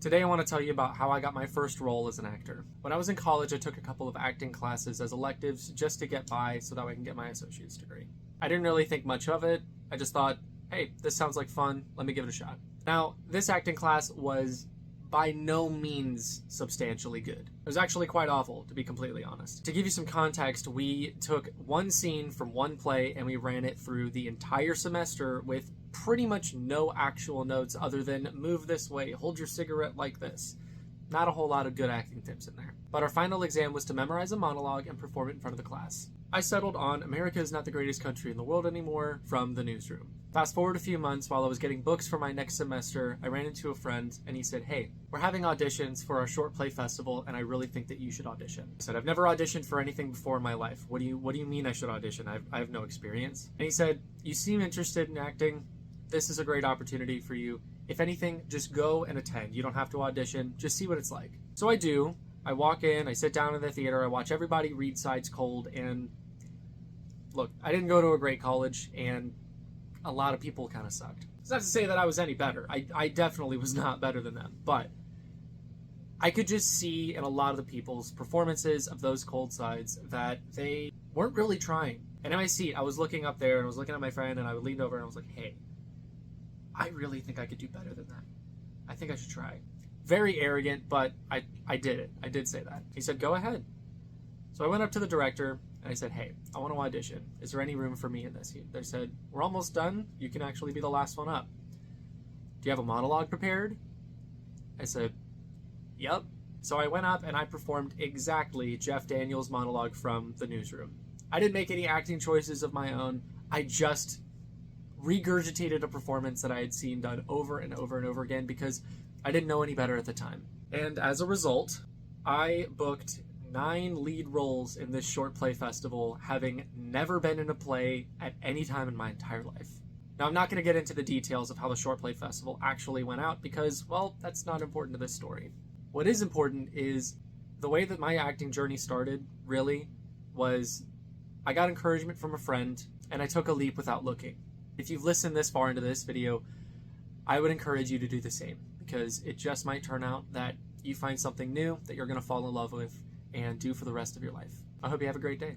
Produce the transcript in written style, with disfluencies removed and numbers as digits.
Today I want to tell you about how I got my first role as an actor. When I was in college, I took a couple of acting classes as electives just to get by so that I can get my associate's degree. I didn't really think much of it. I just thought, hey, this sounds like fun, let me give it a shot. Now, this acting class was by no means substantially good. It was actually quite awful, to be completely honest. To give you some context, we took one scene from one play and we ran it through the entire semester with pretty much no actual notes other than move this way, hold your cigarette like this. Not a whole lot of good acting tips in there. But our final exam was to memorize a monologue and perform it in front of the class. I settled on America is Not the Greatest Country in the World Anymore from The Newsroom. Fast forward a few months, while I was getting books for my next semester, I ran into a friend and he said, hey, we're having auditions for our short play festival and I really think that you should audition. I said, I've never auditioned for anything before in my life. What do you mean I should audition? I have no experience. And he said, you seem interested in acting. This is a great opportunity for you. If anything, just go and attend. You don't have to audition. Just see what it's like. So I do. I walk in, I sit down in the theater, I watch everybody read Sides Cold, and look, I didn't go to a great college, and a lot of people kind of sucked. It's not to say that I was any better. I definitely was not better than them, but I could just see in a lot of the people's performances of those cold sides that they weren't really trying. And in my seat, I was looking up there, and I was looking at my friend, and I leaned over, and I was like, hey, I really think I could do better than that. I think I should try. Very arrogant, but I did it. I did say that. He said, go ahead. So I went up to the director and I said, hey, I want to audition. Is there any room for me in this? They said, we're almost done. You can actually be the last one up. Do you have a monologue prepared? I said, yep. So I went up and I performed exactly Jeff Daniels' monologue from The Newsroom. I didn't make any acting choices of my own. I just regurgitated a performance that I had seen done over and over and over again because I didn't know any better at the time. And as a result, I booked 9 lead roles in this short play festival, having never been in a play at any time in my entire life. Now, I'm not going to get into the details of how the short play festival actually went out because, well, that's not important to this story. What is important is the way that my acting journey started, really, was I got encouragement from a friend and I took a leap without looking. If you've listened this far into this video, I would encourage you to do the same because it just might turn out that you find something new that you're going to fall in love with and do for the rest of your life. I hope you have a great day.